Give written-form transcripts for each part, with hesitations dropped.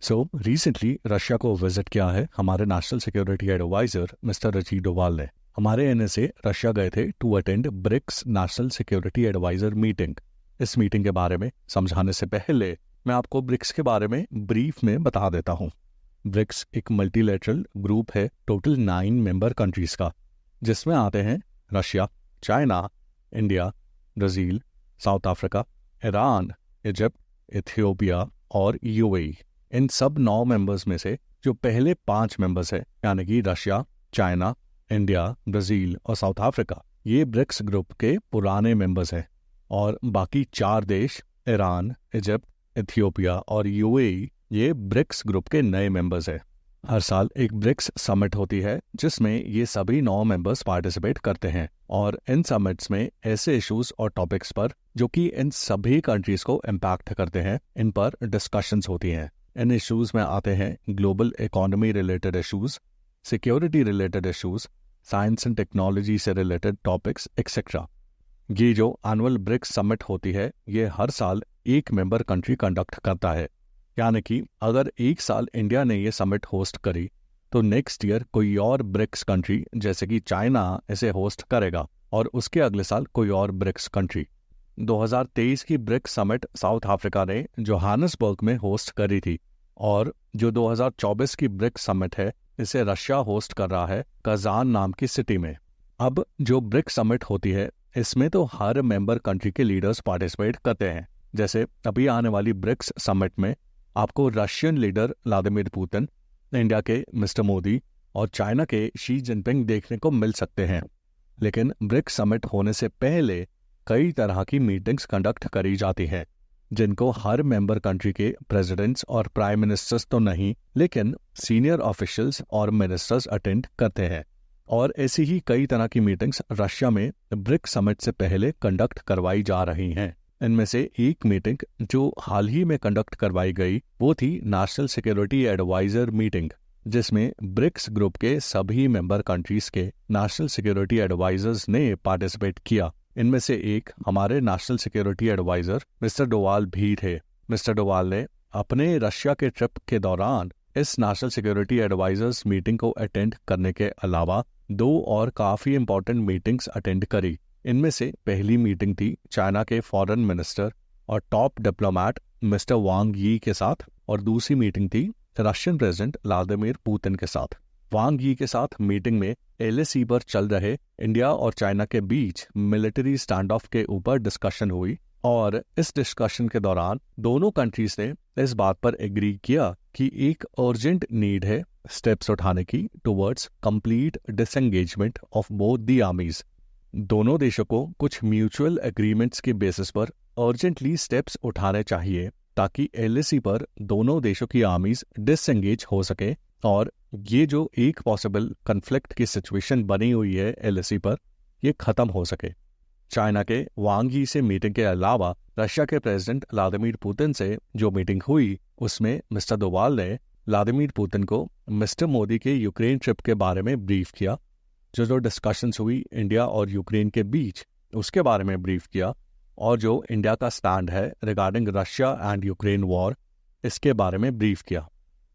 Recently Russia को visit किया है हमारे national security adviser mister Ajit Doval ने। हमारे एनए से रशिया गए थे to attend BRICS national security adviser meeting. इस मीटिंग के बारे में समझाने से पहले मैं आपको ब्रिक्स के बारे में ब्रीफ में बता देता हूँ। ब्रिक्स एक मल्टीलेटरल ग्रुप है टोटल 9 मेंबर कंट्रीज का, जिसमें आते हैं Russia, China, India, Brazil, south Africa, Iran, Egypt, Ethiopia और यूएई। इन सब 9 मेंबर्स में से जो पहले 5 मेंबर्स हैं, यानी कि रशिया, चाइना, इंडिया, ब्राज़ील और साउथ अफ्रीका, ये ब्रिक्स ग्रुप के पुराने मेंबर्स हैं। और बाकी 4 देश ईरान, इजिप्ट, इथियोपिया और यूएई, ये ब्रिक्स ग्रुप के नए मेंबर्स हैं। हर साल एक ब्रिक्स समिट होती है जिसमें ये सभी 9 मेंबर्स पार्टिसिपेट करते हैं, और इन समिट्स में ऐसे इश्यूज और टॉपिक्स पर जो कि इन सभी कंट्रीज को इम्पैक्ट करते हैं, इन पर डिस्कशंस होती हैं। इन इश्यूज में आते हैं global economy related issues, security related issues, science and technology से रिलेटेड टॉपिक्स एक्सेट्रा। ये जो एनुअल ब्रिक्स समिट होती है, ये हर साल एक मेंबर कंट्री कंडक्ट करता है। यानी कि अगर एक साल इंडिया ने ये समिट होस्ट करी तो नेक्स्ट ईयर कोई और ब्रिक्स कंट्री जैसे कि चाइना इसे होस्ट करेगा, और उसके अगले साल कोई और ब्रिक्स कंट्री। 2023 की ब्रिक्स समिट साउथ अफ्रीका ने जोहान्सबर्ग में होस्ट करी थी, और जो 2024 की ब्रिक्स समिट है इसे रशिया होस्ट कर रहा है कजान नाम की सिटी में। अब जो ब्रिक्स समिट होती है इसमें तो हर मेंबर कंट्री के लीडर्स पार्टिसिपेट करते हैं। जैसे अभी आने वाली ब्रिक्स समिट में आपको Russian leader Vladimir Putin, India के मिस्टर मोदी और चाइना के शी जिनपिंग देखने को मिल सकते हैं। लेकिन ब्रिक्स समिट होने से पहले कई तरह की मीटिंग्स कंडक्ट करी जाती हैं, जिनको हर मेंबर कंट्री के प्रेसिडेंट्स और प्राइम मिनिस्टर्स तो नहीं, लेकिन सीनियर ऑफिशियल्स और मिनिस्टर्स अटेंड करते हैं। और ऐसी ही कई तरह की मीटिंग्स रशिया में ब्रिक्स समिट से पहले कंडक्ट करवाई जा रही हैं। इनमें से एक मीटिंग जो हाल ही में कंडक्ट करवाई गई वो थी नेशनल सिक्योरिटी एडवाइजर मीटिंग, जिसमें ब्रिक्स ग्रुप के सभी मेंबर कंट्रीज के नेशनल सिक्योरिटी एडवाइजर्स ने पार्टिसिपेट किया। इनमें से एक हमारे national security adviser mister Doval भी थे। मिस्टर डोवाल ने अपने रशिया के ट्रिप के दौरान इस नेशनल सिक्योरिटी एडवाइजर्स मीटिंग को अटेंड करने के अलावा 2 और काफी इंपॉर्टेंट मीटिंग्स अटेंड करी। इनमें से पहली मीटिंग थी चाइना के फॉरेन मिनिस्टर और टॉप डिप्लोमेट मिस्टर वांग यी के साथ, और दूसरी मीटिंग थी रशियन प्रेसिडेंट व्लादिमीर पुतिन के साथ। वांग यी के साथ मीटिंग में एलएसी पर चल रहे इंडिया और चाइना के बीच मिलिट्री स्टैंड ऑफ के ऊपर डिस्कशन हुई, और इस डिस्कशन के दौरान दोनों कंट्रीज ने इस बात पर एग्री किया कि एक अर्जेंट नीड है स्टेप्स उठाने की towards complete disengagement of both the armies. दोनों देशों को कुछ म्यूचुअल एग्रीमेंट्स के बेसिस पर अर्जेंटली स्टेप्स उठाने चाहिए ताकि एलएसी पर दोनों देशों की आर्मीज डिसएंगेज हो सके, और ये जो एक पॉसिबल कन्फ्लिक्ट की सिचुएशन बनी हुई है एलएसी पर, ये खत्म हो सके। चाइना के वांग यी से मीटिंग के अलावा रशिया के प्रेसिडेंट व्लादिमीर पुतिन से जो मीटिंग हुई उसमें मिस्टर डोवाल ने व्लादिमीर पुतिन को मिस्टर मोदी के यूक्रेन ट्रिप के बारे में ब्रीफ किया। जो डिस्कशंस हुई इंडिया और यूक्रेन के बीच उसके बारे में ब्रीफ किया, और जो इंडिया का स्टैंड है regarding Russia and Ukraine war, इसके बारे में ब्रीफ किया।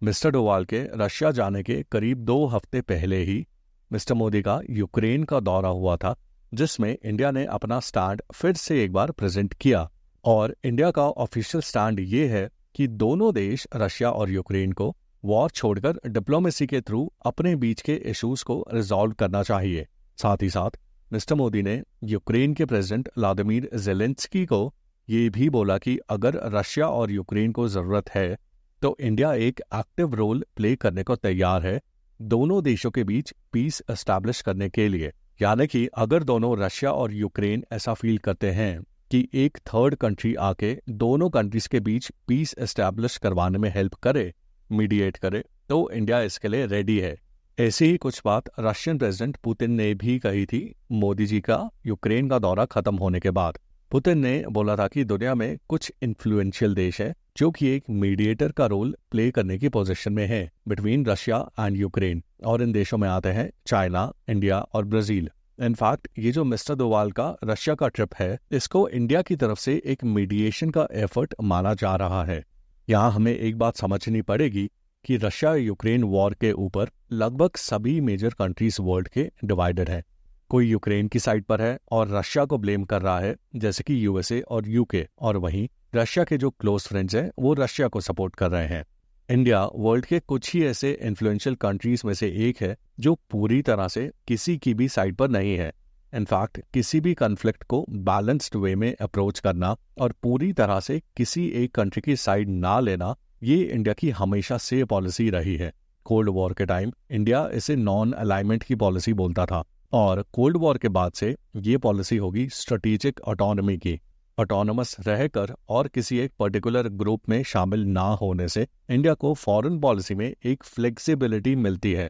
मिस्टर डोवाल के रशिया जाने के करीब 2 हफ्ते पहले ही मिस्टर मोदी का यूक्रेन का दौरा हुआ था, जिसमें इंडिया ने अपना स्टैंड फिर से एक बार प्रेजेंट किया। और इंडिया का ऑफिशियल स्टैंड ये है कि दोनों देश रशिया और यूक्रेन को वॉर छोड़कर डिप्लोमेसी के थ्रू अपने बीच के इश्यूज को रिजॉल्व करना चाहिए। साथ ही साथ मिस्टर मोदी ने यूक्रेन के प्रेसिडेंट व्लादिमीर ज़ेलेंस्की को ये भी बोला कि अगर रशिया और यूक्रेन को जरूरत है तो इंडिया एक एक्टिव रोल प्ले करने को तैयार है दोनों देशों के बीच पीस एस्टैब्लिश करने के लिए। यानी कि अगर दोनों रशिया और यूक्रेन ऐसा फील करते हैं कि एक थर्ड कंट्री आके दोनों कंट्रीज के बीच पीस एस्टैब्लिश करवाने में हेल्प करे, मीडिएट करे, तो इंडिया इसके लिए रेडी है। ऐसी ही कुछ बात रशियन प्रेसिडेंट पुतिन ने भी कही थी मोदी जी का यूक्रेन का दौरा खत्म होने के बाद। पुतिन ने बोला था कि दुनिया में कुछ इन्फ्लुएंशियल देश है जो कि एक मीडिएटर का रोल प्ले करने की पोजीशन में है बिटवीन रशिया एंड यूक्रेन, और इन देशों में आते हैं चाइना, इंडिया और ब्राजील। इनफैक्ट ये जो मिस्टर डोवाल का रशिया का ट्रिप है, इसको इंडिया की तरफ से एक मीडिएशन का एफर्ट माना जा रहा है। यहाँ हमें एक बात समझनी पड़ेगी कि रशिया यूक्रेन वॉर के ऊपर लगभग सभी मेजर कंट्रीज वर्ल्ड के डिवाइडेड हैं। कोई यूक्रेन की साइड पर है और रशिया को ब्लेम कर रहा है, जैसे कि यूएसए और यूके, और वहीं रशिया के जो क्लोज फ्रेंड्स हैं वो रशिया को सपोर्ट कर रहे हैं। इंडिया वर्ल्ड के कुछ ही ऐसे इन्फ्लुएंशियल कंट्रीज में से एक है जो पूरी तरह से किसी की भी साइड पर नहीं है। इनफैक्ट किसी भी कन्फ्लिक्ट को बैलेंस्ड वे में अप्रोच करना और पूरी तरह से किसी एक कंट्री की साइड ना लेना, ये इंडिया की हमेशा से पॉलिसी रही है। कोल्ड वॉर के टाइम इंडिया इसे नॉन अलाइनमेंट की पॉलिसी बोलता था, और कोल्ड वॉर के बाद से ये पॉलिसी होगी स्ट्रेटेजिक ऑटोनॉमी की। ऑटोनमस रहकर और किसी एक पर्टिकुलर ग्रुप में शामिल ना होने से इंडिया को फॉरेन पॉलिसी में एक फ्लेक्सिबिलिटी मिलती है।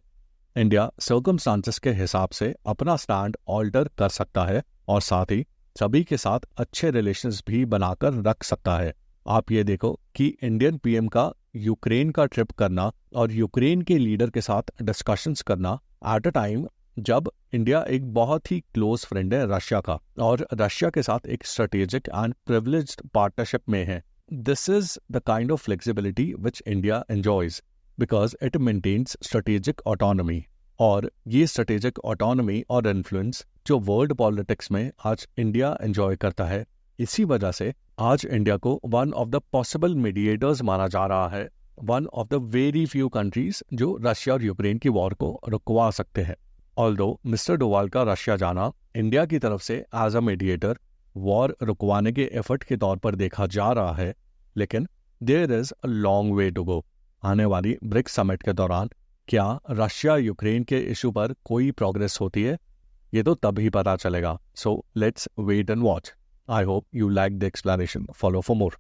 इंडिया सर्कमस्टांसेस के हिसाब से अपना स्टैंड ऑल्टर कर सकता है और साथ ही सभी के साथ अच्छे रिलेशंस भी बनाकर रख सकता है। आप ये देखो कि इंडियन पीएम का यूक्रेन का ट्रिप करना और यूक्रेन के लीडर के साथ डिस्कशंस करना एट अ टाइम जब इंडिया एक बहुत ही क्लोज फ्रेंड है रशिया का, और रशिया के साथ एक स्ट्रेटेजिक एंड प्रिविलेज्ड पार्टनरशिप में है। This is the kind of flexibility which India enjoys because it maintains strategic autonomy. और ये स्ट्रेटेजिक ऑटोनॉमी और इन्फ्लुएंस जो वर्ल्ड पॉलिटिक्स में आज इंडिया एंजॉय करता है, इसी वजह से आज इंडिया को one of the possible mediators माना जा रहा है, one of the very few countries जो रशिया और यूक्रेन की वॉर को रुकवा सकते हैं। ऑल्दो मिस्टर डोवाल का रशिया जाना इंडिया की तरफ से एज अ मीडिएटर वॉर रुकवाने के एफर्ट के तौर पर देखा जा रहा है, लेकिन there is a long way to go. आने वाली ब्रिक्स समिट के दौरान क्या रशिया यूक्रेन के इशू पर कोई प्रोग्रेस होती है, ये तो तभी पता चलेगा। So let's wait and watch. I hope you like the explanation. Follow for more.